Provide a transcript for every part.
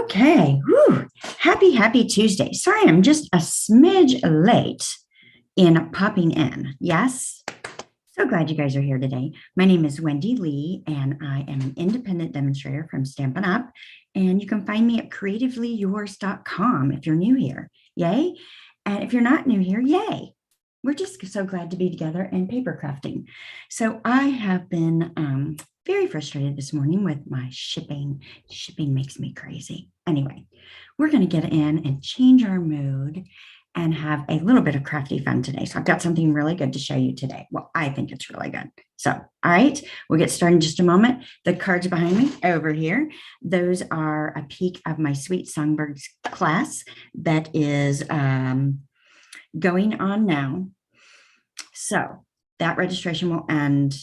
Okay. Whew. Happy Tuesday. Sorry, I'm just a smidge late in popping in. Yes. So glad you guys are here today. My name is Wendy Lee, and I am an independent demonstrator from Stampin' Up. And you can find me at CreativeLeeYours.com if you're new here. Yay. And if you're not new here, yay. We're just so glad to be together in papercrafting. So I have been very frustrated this morning with my shipping. Shipping makes me crazy. Anyway, we're going to get in and change our mood and have a little bit of crafty fun today. So I've got something really good to show you today. Well, I think it's really good. So, all right, we'll get started in just a moment. The cards behind me over here, those are a peek of my Sweet Songbirds class that is going on now. So that registration will end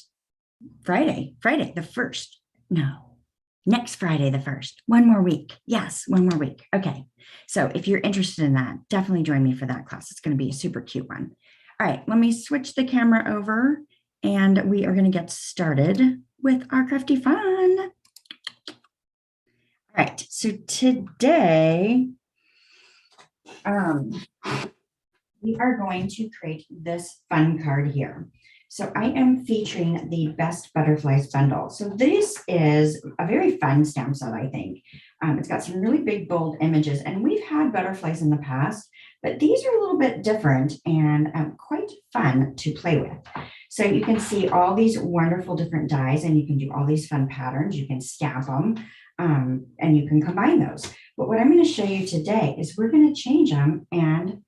Friday the 1st. No, next Friday the 1st. One more week. Yes, one more week. Okay. So if you're interested in that, definitely join me for that class. It's going to be a super cute one. All right, let me switch the camera over and we are going to get started with our crafty fun. All right, so today, we are going to create this fun card here. So I am featuring the Best Butterflies bundle. So this is a very fun stamp set, I think. It's got some really big, bold images, and we've had butterflies in the past, but these are a little bit different and quite fun to play with. So you can see all these wonderful different dies, and you can do all these fun patterns. You can stamp them, and you can combine those. But what I'm going to show you today is we're going to change them and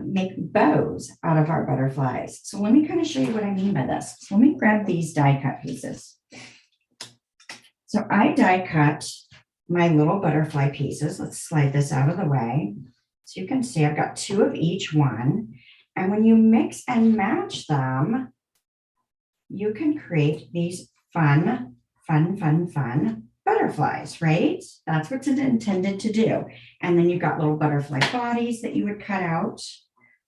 make bows out of our butterflies. So let me kind of show you what I mean by this. So let me grab these die cut pieces. So I die cut my little butterfly pieces. Let's slide this out of the way. So you can see I've got 2 of each one. And when you mix and match them, you can create these fun butterflies, right? That's what's intended to do. And then you've got little butterfly bodies that you would cut out.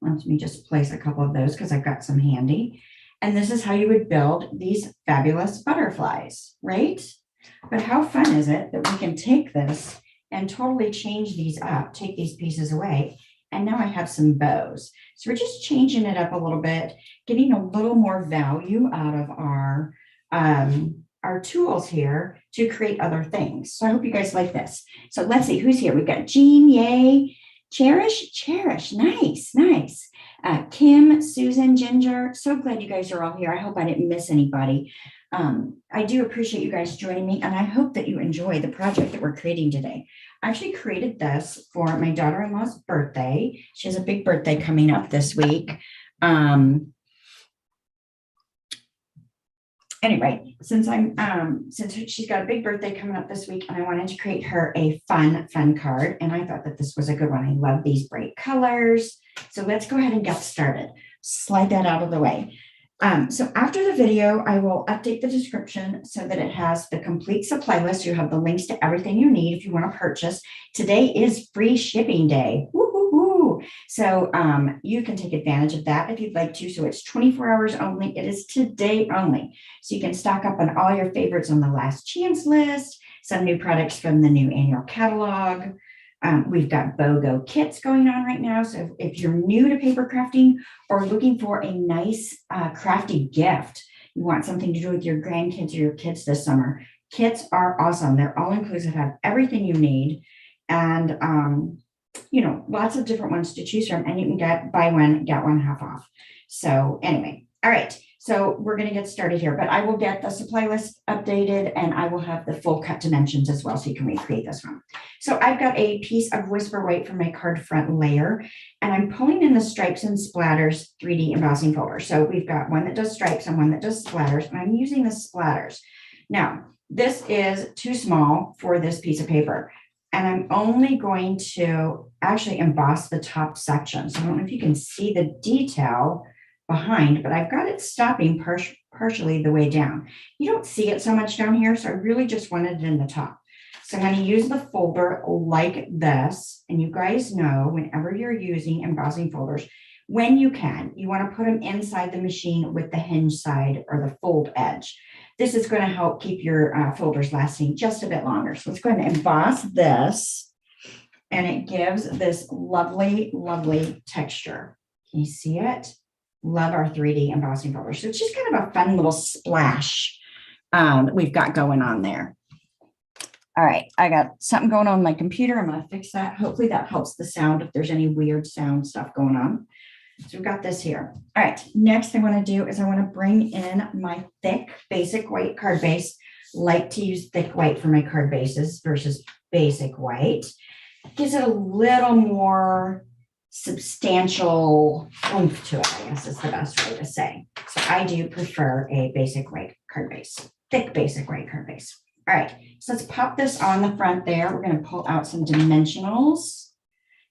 Let me just place a couple of those because I've got some handy. And this is how you would build these fabulous butterflies, right? But how fun is it that we can take this and totally change these up, take these pieces away, and now I have some bows. So we're just changing it up a little bit, getting a little more value out of our tools here to create other things. So I hope you guys like this. So let's see who's here. We've got Jean, yay. Cherish, nice. Kim, Susan, Ginger, so glad you guys are all here. I hope I didn't miss anybody. I do appreciate you guys joining me, and I hope that you enjoy the project that we're creating today. I actually created this for my daughter-in-law's birthday. She has a big birthday coming up this week. Anyway, since she's got a big birthday coming up this week, and I wanted to create her a fun card, and I thought that this was a good one. I love these bright colors. So let's go ahead and get started. Slide that out of the way. So after the video, I will update the description so that it has the complete supply list. You have the links to everything you need if you want to purchase. Today is free shipping day. Woo-hoo-hoo. So you can take advantage of that if you'd like to. So it's 24 hours only. It is today only. So you can stock up on all your favorites on the last chance list, some new products from the new annual catalog. We've got BOGO kits going on right now. So if you're new to paper crafting or looking for a nice crafty gift, you want something to do with your grandkids or your kids this summer, kits are awesome. They're all inclusive, have everything you need, and lots of different ones to choose from, and you can buy one, get one half off. So anyway, all right. So we're going to get started here, but I will get the supply list updated, and I will have the full cut dimensions as well, so you can recreate this one. So I've got a piece of Whisper White from my card front layer, and I'm pulling in the stripes and splatters 3D embossing folder. So we've got one that does stripes and one that does splatters, and I'm using the splatters. Now, this is too small for this piece of paper, and I'm only going to actually emboss the top section. So I don't know if you can see the detail behind, but I've got it stopping partially the way down. You don't see it so much down here, so I really just wanted it in the top. So I'm going to use the folder like this, and you guys know whenever you're using embossing folders, when you can, you want to put them inside the machine with the hinge side or the fold edge. this is going to help keep your folders lasting just a bit longer. So let's go ahead and emboss this. And it gives this lovely, lovely texture. Can you see it? Love our 3D embossing folder. So it's just kind of a fun little splash that we've got going on there. All right, I got something going on my computer. I'm going to fix that. Hopefully that helps the sound if there's any weird sound stuff going on. So we've got this here. All right, next I want to do is I want to bring in my thick basic white card base. Like to use thick white for my card bases versus basic white. Gives it a little more substantial oomph to it, I guess is the best way to say. So I do prefer a basic white card base, thick basic white card base. All right, so let's pop this on the front there. We're going to pull out some dimensionals.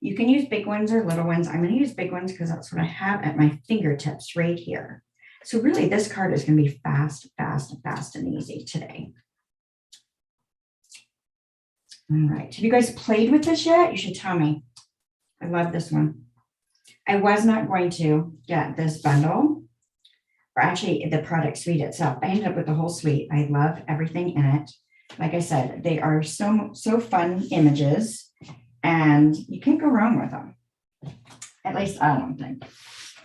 You can use big ones or little ones. I'm going to use big ones because that's what I have at my fingertips right here. So really this card is going to be fast, fast, fast and easy today. All right, have you guys played with this yet? You should tell me. I love this one. I was not going to get this bundle, or actually the product suite itself. I ended up with the whole suite. I love everything in it. Like I said, they are so fun images, and you can't go wrong with them. At least I don't think.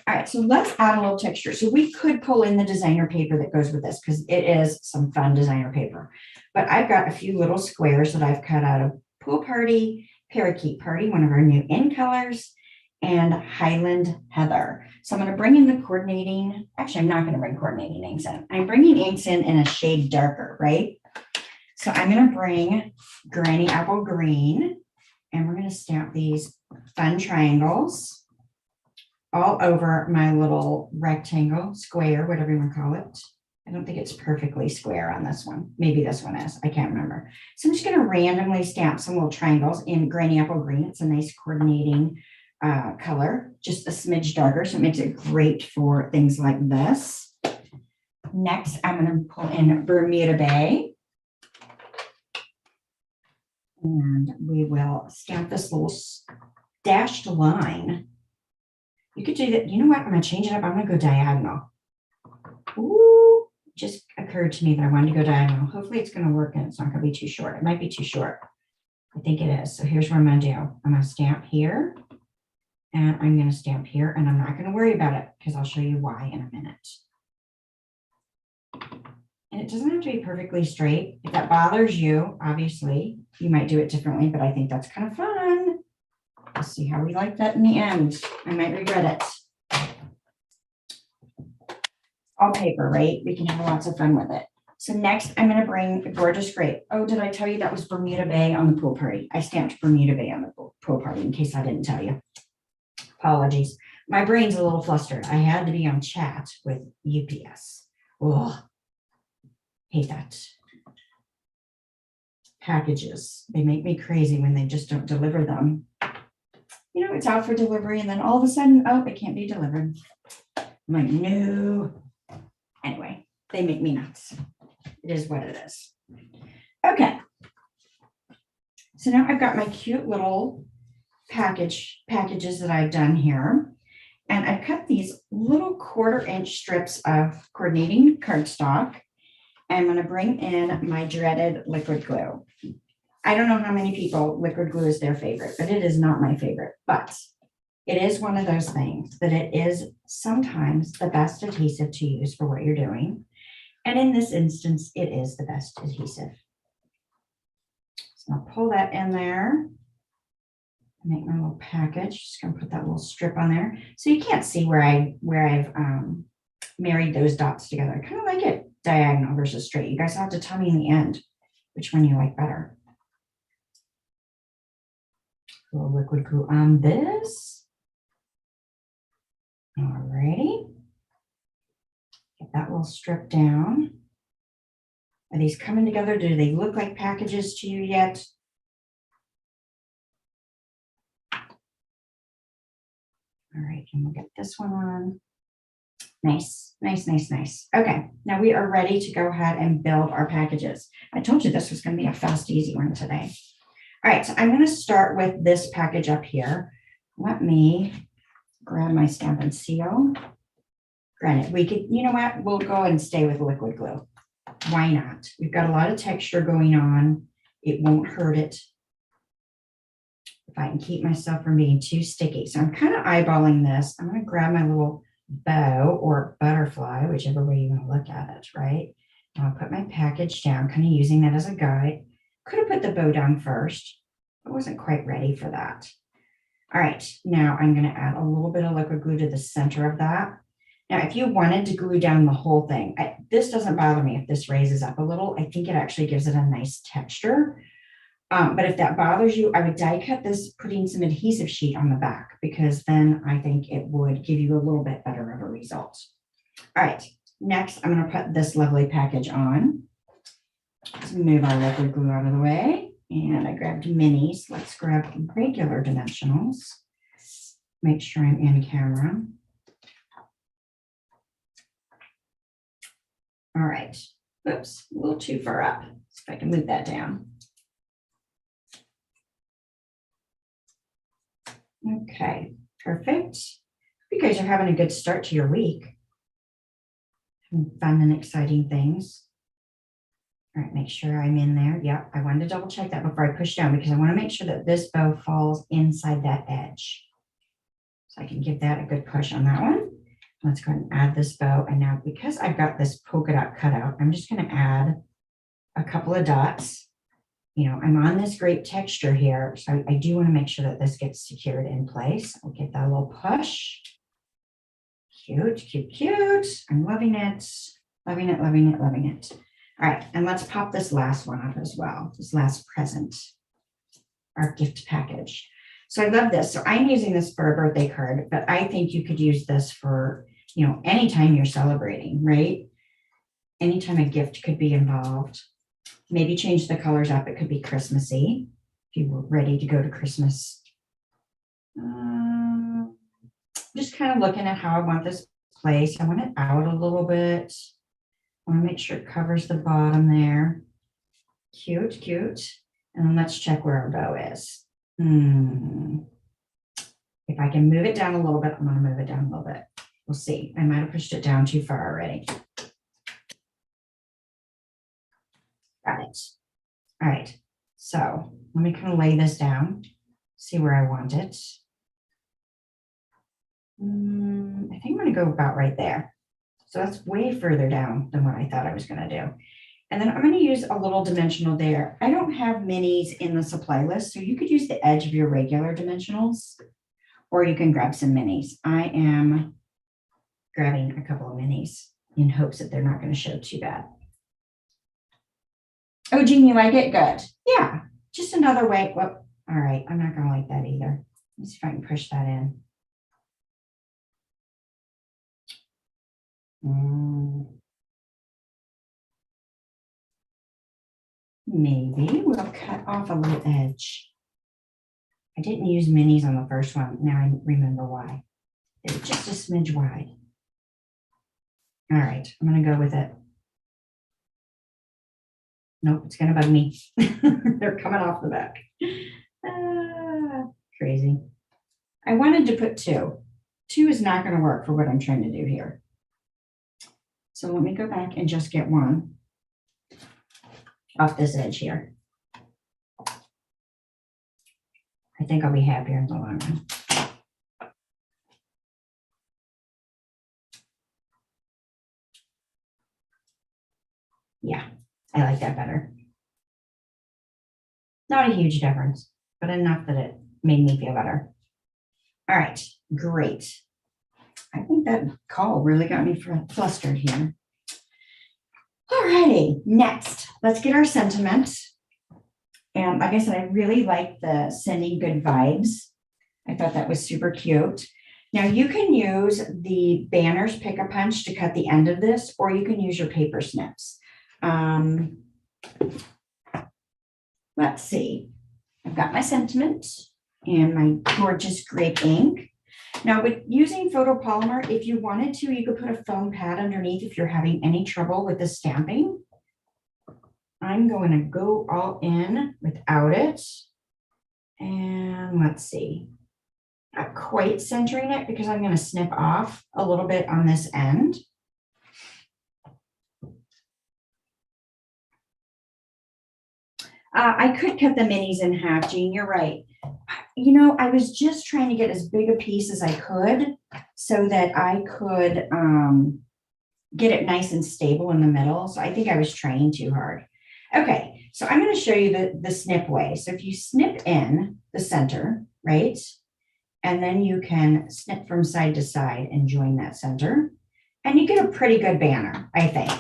All right, so let's add a little texture. So we could pull in the designer paper that goes with this because it is some fun designer paper. But I've got a few little squares that I've cut out of Pool Party, Parakeet Party, one of our new in colors, and Highland Heather. So I'm going to bring in the coordinating. Actually, I'm not going to bring coordinating inks in. I'm bringing inks in a shade darker, right? So I'm going to bring Granny Apple Green, and we're going to stamp these fun triangles all over my little rectangle, square, whatever you want to call it. I don't think it's perfectly square on this one. Maybe this one is. I can't remember. So I'm just going to randomly stamp some little triangles in Granny Apple Green. It's a nice coordinating color, just a smidge darker. So it makes it great for things like this. Next, I'm going to pull in Bermuda Bay. And we will stamp this little dashed line. You could do that. You know what? I'm going to change it up. I'm going to go diagonal. Ooh, just occurred to me that I wanted to go diagonal. Hopefully it's going to work and it's not going to be too short. It might be too short. I think it is. So here's what I'm going to do. I'm going to stamp here and I'm going to stamp here, and I'm not going to worry about it because I'll show you why in a minute. And it doesn't have to be perfectly straight. If that bothers you, obviously, you might do it differently, but I think that's kind of fun. Let's see how we like that in the end. I might regret it. All paper, right? We can have lots of fun with it. So next, I'm going to bring a gorgeous grape. Oh, did I tell you that was Bermuda Bay on the Pool Party? I stamped Bermuda Bay on the Pool Party in case I didn't tell you. Apologies. My brain's a little flustered. I had to be on chat with UPS. Oh, hate that. Packages. They make me crazy when they just don't deliver them. You know, it's out for delivery and then all of a sudden, oh, it can't be delivered. I'm like, no. Anyway, they make me nuts. It is what it is. Okay. So now I've got my cute little packages that I've done here. And I've cut these little 1/4 inch strips of coordinating cardstock. I'm going to bring in my dreaded liquid glue. I don't know how many people liquid glue is their favorite, but it is not my favorite. But it is one of those things that it is sometimes the best adhesive to use for what you're doing. And in this instance, it is the best adhesive. So I'll pull that in there. Make my little package. Just gonna put that little strip on there. So you can't see where I've married those dots together. I kind of like it diagonal versus straight. You guys have to tell me in the end which one you like better. A little liquid glue on this. Alrighty. Get that little strip down. Are these coming together? Do they look like packages to you yet? All right, and we'll get this one on. Nice, nice, nice, nice. Okay, now we are ready to go ahead and build our packages. I told you this was going to be a fast, easy one today. All right, so I'm going to start with this package up here. Let me grab my Stampin' Seal. Granted, we could, you know what? We'll go and stay with liquid glue. Why not? We've got a lot of texture going on. It won't hurt it if I can keep myself from being too sticky. So I'm kind of eyeballing this. I'm going to grab my little bow or butterfly, whichever way you want to look at it, right? And I'll put my package down, kind of using that as a guide. Could have put the bow down first. I wasn't quite ready for that. All right, now I'm going to add a little bit of liquid glue to the center of that. Now, if you wanted to glue down the whole thing, this doesn't bother me if this raises up a little. I think it actually gives it a nice texture. But if that bothers you, I would die cut this, putting some adhesive sheet on the back, because then I think it would give you a little bit better of a result. All right, next I'm going to put this lovely package on. Let's move our liquid glue out of the way. And I grabbed minis. Let's grab regular dimensionals. Make sure I'm in camera. All right. Oops, a little too far up. See if I can move that down. Okay, perfect. You guys are having a good start to your week. Having fun and exciting things. All right, make sure I'm in there. Yep, I wanted to double check that before I push down, because I want to make sure that this bow falls inside that edge. So I can give that a good push on that one. Let's go ahead and add this bow. And now, because I've got this polka dot cutout, I'm just going to add a couple of dots. You know, I'm on this grape texture here, so I do want to make sure that this gets secured in place. I'll give that a little push. Cute, cute, cute. I'm loving it. Loving it, loving it, loving it. All right, and let's pop this last one up as well. This last present, our gift package. So I love this. So I'm using this for a birthday card, but I think you could use this for, you know, anytime you're celebrating, right? Anytime a gift could be involved. Maybe change the colors up. It could be Christmassy if you were ready to go to Christmas. Just kind of looking at how I want this placed. I want it out a little bit. I want to make sure it covers the bottom there. Cute, cute. And then let's check where our bow is. If I can move it down a little bit, I'm going to move it down a little bit. We'll see. I might have pushed it down too far already. Got it. All right. So let me kind of lay this down, see where I want it. I think I'm going to go about right there. So that's way further down than what I thought I was going to do. And then I'm going to use a little dimensional there. I don't have minis in the supply list, so you could use the edge of your regular dimensionals, or you can grab some minis. I am grabbing a couple of minis in hopes that they're not going to show too bad. Oh, Jean, you like it? Good. Yeah, just another way. Well, all right, I'm not going to like that either. Let's see if I can push that in. Maybe we'll cut off a little edge. I didn't use minis on the first one. Now I remember why. They were just a smidge wide. All right, I'm going to go with it. Nope, it's going to bug me. They're coming off the back. Crazy. I wanted to put two. Two is not going to work for what I'm trying to do here. So let me go back and just get one off this edge here. I think I'll be happier in the long run. Yeah, I like that better. Not a huge difference, but enough that it made me feel better. All right, great. I think that call really got me flustered here. All righty, next, let's get our sentiment. And like I said, I really like the sending good vibes. I thought that was super cute. Now you can use the Banners Pick-a-Punch to cut the end of this, or you can use your paper snips. Let's see. I've got my sentiment and my gorgeous grape ink. Now with using photopolymer, if you wanted to, you could put a foam pad underneath if you're having any trouble with the stamping. I'm going to go all in without it. And let's see. Not quite centering it because I'm going to snip off a little bit on this end. I could cut the minis in half, Jean, you're right. You know, I was just trying to get as big a piece as I could so that I could get it nice and stable in the middle. So I think I was trying too hard. Okay, so I'm going to show you the snip way. So if you snip in the center, right? And then you can snip from side to side and join that center. And you get a pretty good banner, I think.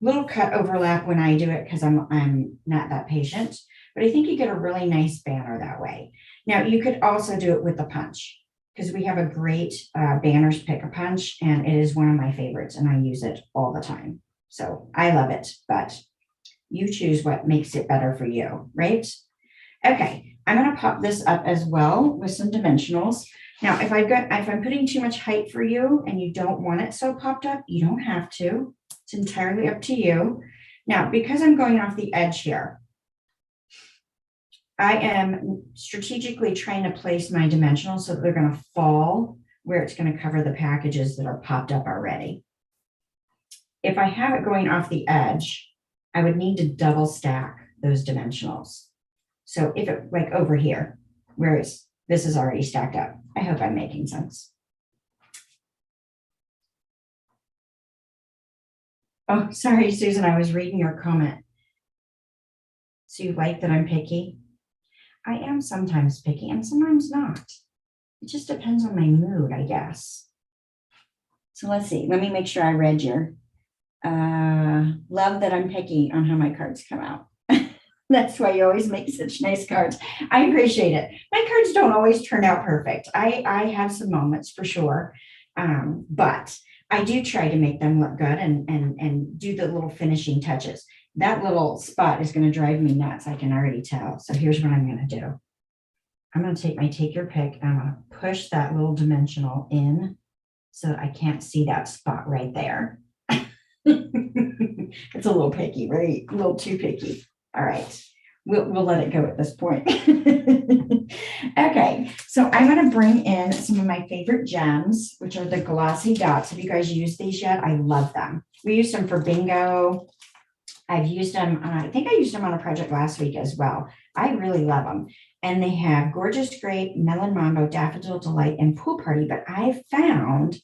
Little cut overlap when I do it because I'm not that patient, but I think you get a really nice banner that way. Now you could also do it with the punch because we have a great banners pick-a-punch, and it is one of my favorites, and I use it all the time. So I love it, but you choose what makes it better for you, right? Okay, I'm going to pop this up as well with some dimensionals. Now, if I'm putting too much height for you and you don't want it so popped up, you don't have to. It's entirely up to you. Now, because I'm going off the edge here, I am strategically trying to place my dimensionals so that they're going to fall where it's going to cover the packages that are popped up already. If I have it going off the edge, I would need to double stack those dimensionals. So if it like over here, whereas this is already stacked up. I hope I'm making sense. Oh, sorry, Susan, I was reading your comment. So you like that I'm picky? I am sometimes picky and sometimes not. It just depends on my mood, I guess. So let's see. Let me make sure I read your love that I'm picky on how my cards come out. That's why you always make such nice cards. I appreciate it. My cards don't always turn out perfect. I have some moments for sure, but I do try to make them look good and do the little finishing touches. That little spot is going to drive me nuts. I can already tell. So here's what I'm going to do. I'm going to take your pick, and I'm going to push that little dimensional in so that I can't see that spot right there. It's a little picky, right? A little too picky. All right, we'll let it go at this point. Okay, so I'm going to bring in some of my favorite gems, which are the Glossy Dots. Have you guys used these yet? I love them. We used them for bingo. I've used them, I think I used them on a project last week as well. I really love them. And they have Gorgeous Grape, Melon Mambo, Daffodil Delight, and Pool Party. But I found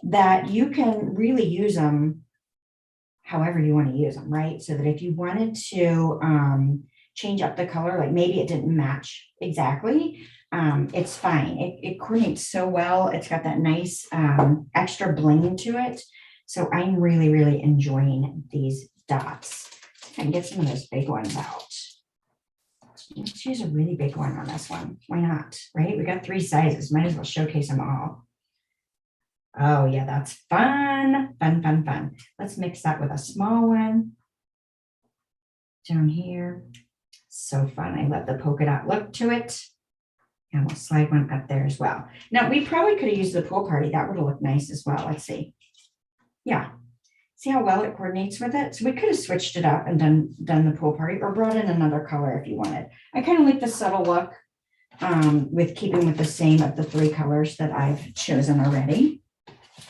that you can really use them however you want to use them, right? So that if you wanted to change up the color, like maybe it didn't match exactly, it's fine. It coordinates so well. It's got that nice extra bling to it. So I'm really, really enjoying these dots. I can get some of those big ones out. Let's use a really big one on this one. Why not, right? We got 3 sizes. Might as well showcase them all. Oh yeah, that's fun, fun, fun, fun. Let's mix that with a small one down here. So fun. I love the polka dot look to it. And we'll slide one up there as well. Now, we probably could have used the Pool Party. That would have looked nice as well. Let's see. Yeah. See how well it coordinates with it? So we could have switched it up and done the Pool Party or brought in another color if you wanted. I kind of like the subtle look with keeping with the same of the 3 colors that I've chosen already.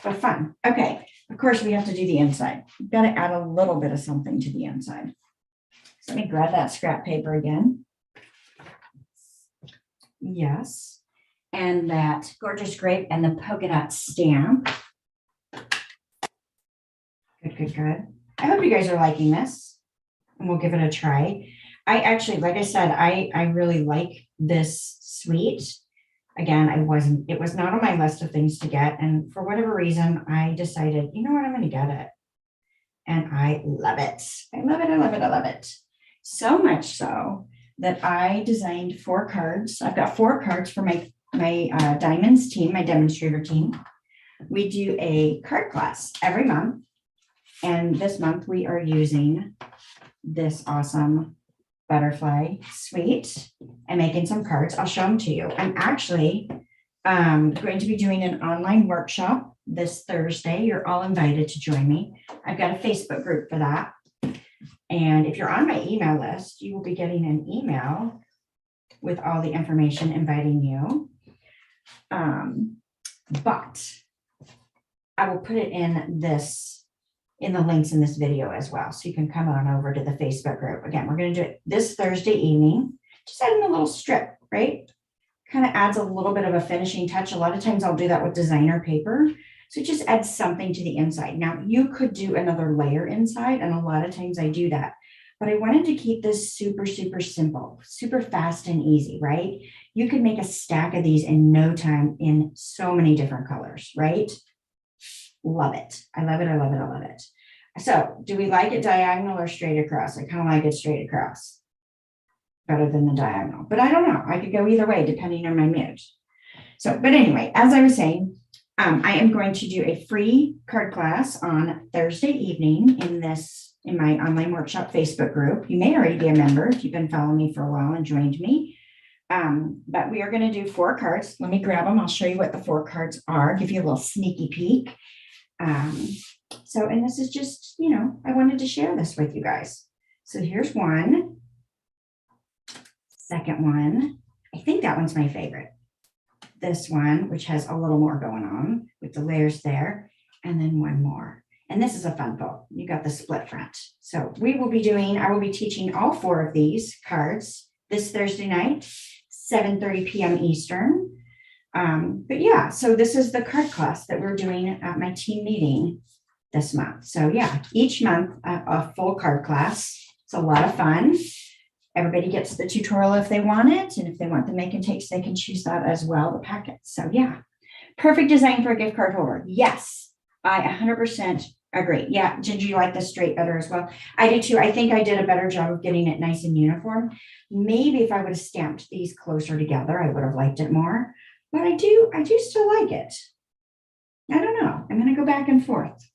But fun. Okay. Of course, we have to do the inside. We've got to add a little bit of something to the inside. So let me grab that scrap paper again. Yes. And that Gorgeous Grape and the polka dot stamp. Good, good, good. I hope you guys are liking this, and we'll give it a try. I actually, like I said, I really like this suite. Again, it was not on my list of things to get. And for whatever reason, I decided, you know what, I'm going to get it. And I love it. I love it. I love it. I love it. So much so that I designed 4 cards. I've got 4 cards for my Diamonds team, my demonstrator team. We do a card class every month. And this month we are using this awesome butterfly suite and making some cards. I'll show them to you. I'm actually going to be doing an online workshop this Thursday. You're all invited to join me. I've got a Facebook group for that. And if you're on my email list, you will be getting an email with all the information inviting you. But I will put it in in the links in this video as well. So you can come on over to the Facebook group. Again, we're going to do it this Thursday evening. Just add in a little strip, right? Kind of adds a little bit of a finishing touch. A lot of times I'll do that with designer paper. So it just adds something to the inside. Now you could do another layer inside, and a lot of times I do that. But I wanted to keep this super, super simple, super fast and easy, right? You could make a stack of these in no time in so many different colors, right? Love it. I love it. I love it. I love it. So do we like it diagonal or straight across? I kind of like it straight across better than the diagonal, but I don't know. I could go either way depending on my mood. So, but anyway, as I was saying, I am going to do a free card class on Thursday evening in my online workshop Facebook group. You may already be a member if you've been following me for a while and joined me. But we are going to do 4 cards. Let me grab them. I'll show you what the 4 cards are, give you a little sneaky peek. And this is just, I wanted to share this with you guys. So here's one. Second one. I think that one's my favorite. This one, which has a little more going on with the layers there. And then one more. And this is a fun fold. You got the split front. So I will be teaching all 4 of these cards this Thursday night, 7:30 p.m. Eastern. But yeah, so this is the card class that we're doing at my team meeting this month. So yeah, each month a full card class. It's a lot of fun. Everybody gets the tutorial if they want it. And if they want the make and takes, they can choose that as well, the packet. So yeah, perfect design for a gift card holder. Yes, I 100% agree. Yeah, Ginger, you like the straight better as well. I do too. I think I did a better job of getting it nice and uniform. Maybe if I would have stamped these closer together, I would have liked it more. But I do still like it. I don't know. I'm going to go back and forth.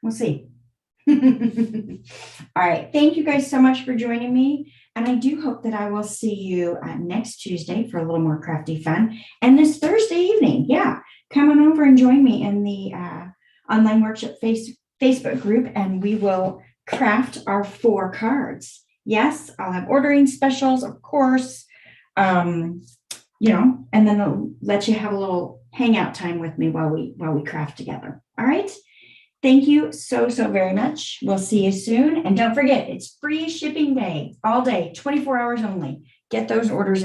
We'll see. All right. Thank you guys so much for joining me. And I do hope that I will see you next Tuesday for a little more crafty fun. And this Thursday evening, yeah, come on over and join me in the online workshop Facebook group, and we will craft our 4 cards. Yes, I'll have ordering specials, of course, and then I'll let you have a little hangout time with me while we craft together. All right. Thank you so very much. We'll see you soon. And don't forget, it's free shipping day, all day, 24 hours only. Get those orders in.